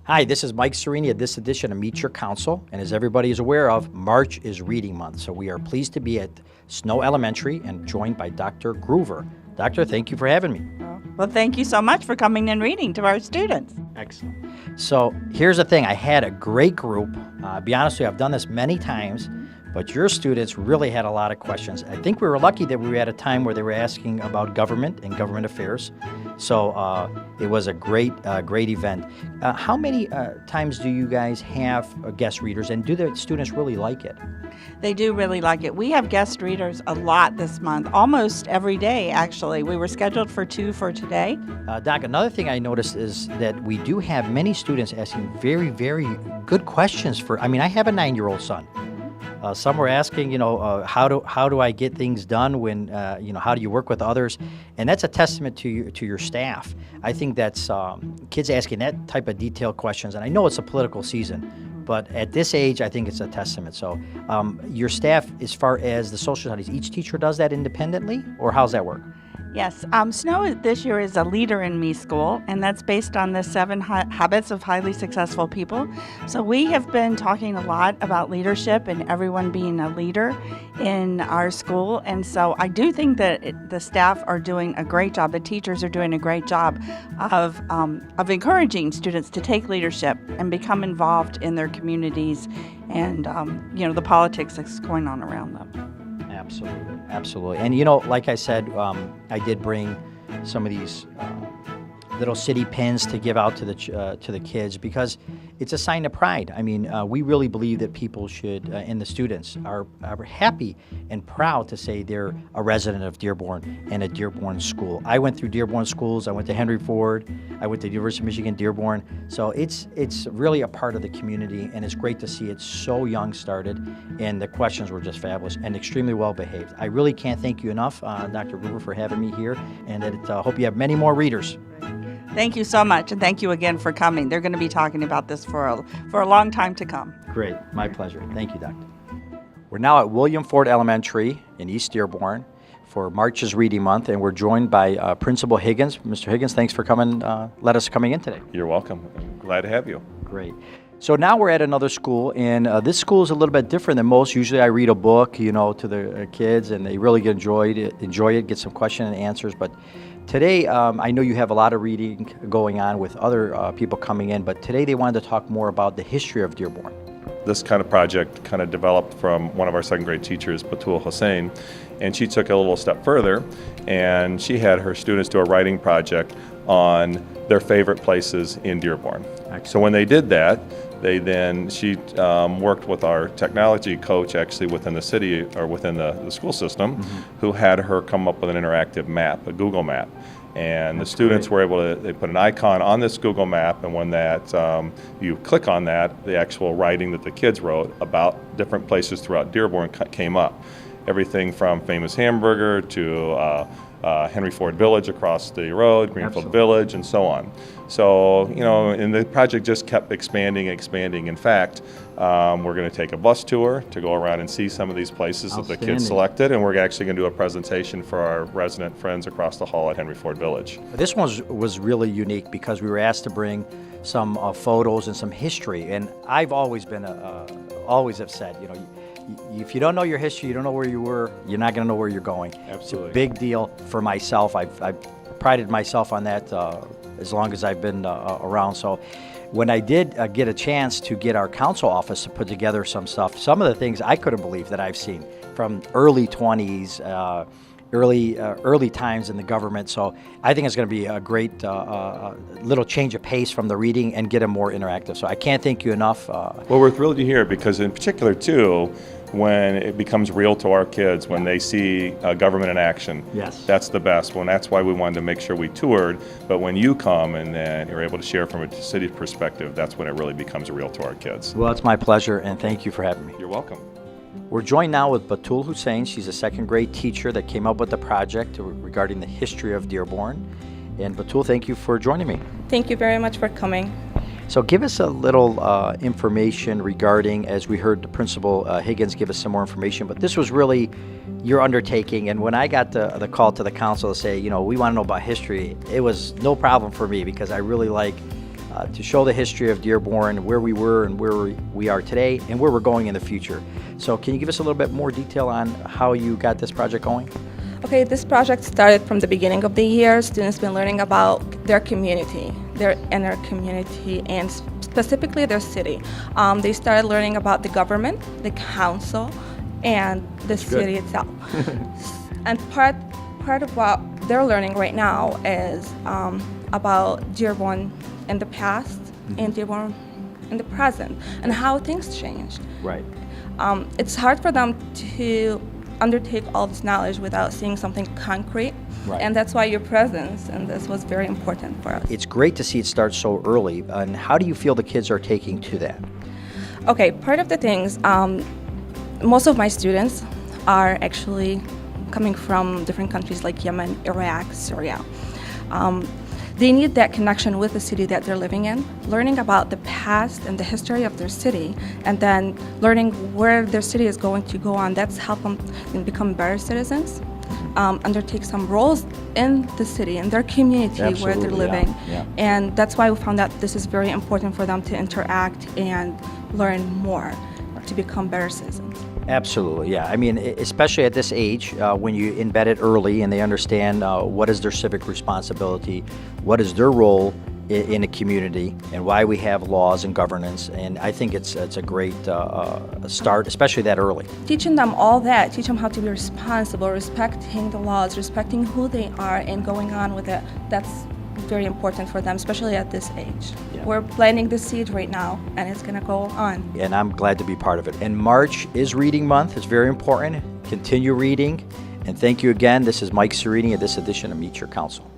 Hi, this is Mike Sareini at this edition of Meet Your Council, and as everybody is aware of, March is Reading Month, so we are pleased to be at Snow Elementary and joined by Dr. Groover. Doctor, thank you for having me. Well, thank you so much for coming and reading to our students. Excellent. So here's the thing, I had a great group. Be honest with you, I've done this many times, but your students really had a lot of questions. I think we were lucky that we were at a time where they were asking about government and government affairs. So it was a great event. How many times do you guys have guest readers, and do the students really like it? They do really like it. We have guest readers a lot this month, almost every day, actually. We were scheduled for 2 for today. Doc, another thing I noticed is that we do have many students asking very, very good questions I have a 9-year-old son. Some were asking, how do I get things done when, how do you work with others? And that's a testament to your staff. I think that's kids asking that type of detailed questions. And I know it's a political season, but at this age, I think it's a testament. So your staff, as far as the social studies, each teacher does that independently, or how's that work? Yes, Snow this year is a Leader in Me school, and that's based on the 7 habits of highly successful people. So we have been talking a lot about leadership and everyone being a leader in our school. And so I do think that the staff are doing a great job. The teachers are doing a great job of encouraging students to take leadership and become involved in their communities and, the politics that's going on around them. Absolutely. And like I said, I did bring some of these little city pins to give out to the kids because it's a sign of pride. We really believe that people should, and the students are happy and proud to say they're a resident of Dearborn and a Dearborn school. I went through Dearborn schools. I went to Henry Ford. I went to the University of Michigan, Dearborn. So it's really a part of the community, and it's great to see it so young started, and the questions were just fabulous and extremely well behaved. I really can't thank you enough, Dr. Gruber, for having me here, and I hope you have many more readers. Thank you so much, and thank you again for coming. They're going to be talking about this for a long time to come. Great. My pleasure. Thank you, Doctor. We're now at William Ford Elementary in East Dearborn for March's Reading Month, and we're joined by Principal Higgins. Mr. Higgins, thanks for coming in today. You're welcome. I'm glad to have you. Great. So now we're at another school, and this school is a little bit different than most. Usually I read a book, to the kids, and they really enjoy it, get some question and answers. But today, I know you have a lot of reading going on with other people coming in, but today they wanted to talk more about the history of Dearborn. This kind of project kind of developed from one of our second grade teachers, Batul Hussain, and she took it a little step further, and she had her students do a writing project on their favorite places in Dearborn. Excellent. So when they did that, she worked with our technology coach actually within the city or within the school system, who had her come up with an interactive map, a Google map. And the students were able to, they put an icon on this Google map, and when you click on that, the actual writing that the kids wrote about different places throughout Dearborn came up. Everything from Famous Hamburger to Henry Ford Village across the road, Greenfield Village, and so on. So, and the project just kept expanding. In fact, we're going to take a bus tour to go around and see some of these places that the kids selected, and we're actually going to do a presentation for our resident friends across the hall at Henry Ford Village. This one was really unique because we were asked to bring some photos and some history, and I've always have said, if you don't know your history, you don't know where you were, you're not going to know where you're going. Absolutely. It's a big deal for myself. I've prided myself on that as long as I've been around. So when I did get a chance to get our council office to put together some stuff, some of the things I couldn't believe that I've seen from early 20s, early times in the government. So I think it's going to be a great little change of pace from the reading and get them more interactive. So I can't thank you enough. Well, we're thrilled to hear it because in particular, too, when it becomes real to our kids, when they see government in action, yes, that's the best one. That's why we wanted to make sure we toured. But when you come and then you're able to share from a city perspective, that's when it really becomes real to our kids. Well, it's my pleasure, and thank you for having me. You're welcome. We're joined now with Batul Hussain. She's a second grade teacher that came up with the project regarding the history of Dearborn. And Batul, thank you for joining me. Thank you very much for coming. So give us a little information regarding, as we heard the Principal Higgins give us some more information, but this was really your undertaking. And when I got the call to the council to say, we want to know about history, it was no problem for me because I really like to show the history of Dearborn, where we were and where we are today, and where we're going in the future. So can you give us a little bit more detail on how you got this project going? Okay, this project started from the beginning of the year. Students been learning about their community, their inner community, and specifically their city. They started learning about the government, the council, and the city itself. And part of what they're learning right now is about Dearborn in the past and Dearborn in the present, and how things changed. Right. It's hard for them to undertake all this knowledge without seeing something concrete. Right. And that's why your presence in this was very important for us. It's great to see it start so early. And how do you feel the kids are taking to that? Okay, part of the things, most of my students are actually coming from different countries like Yemen, Iraq, Syria. They need that connection with the city that they're living in, learning about the past and the history of their city, and then learning where their city is going to go on. That's help them become better citizens, undertake some roles in the city, in their community where they're Absolutely, living. yeah. And that's why we found out this is very important for them to interact and learn more to become better citizens. Absolutely, yeah. I mean, especially at this age, when you embed it early and they understand what is their civic responsibility, what is their role in a community, and why we have laws and governance. And I think it's a great start, especially that early. Teaching them all that, teach them how to be responsible, respecting the laws, respecting who they are, and going on with it. That's very important for them, especially at this age. Yeah. We're planting the seed right now, and it's going to go on. And I'm glad to be part of it. And March is Reading Month. It's very important. Continue reading. And thank you again. This is Mike Sareini of this edition of Meet Your Council.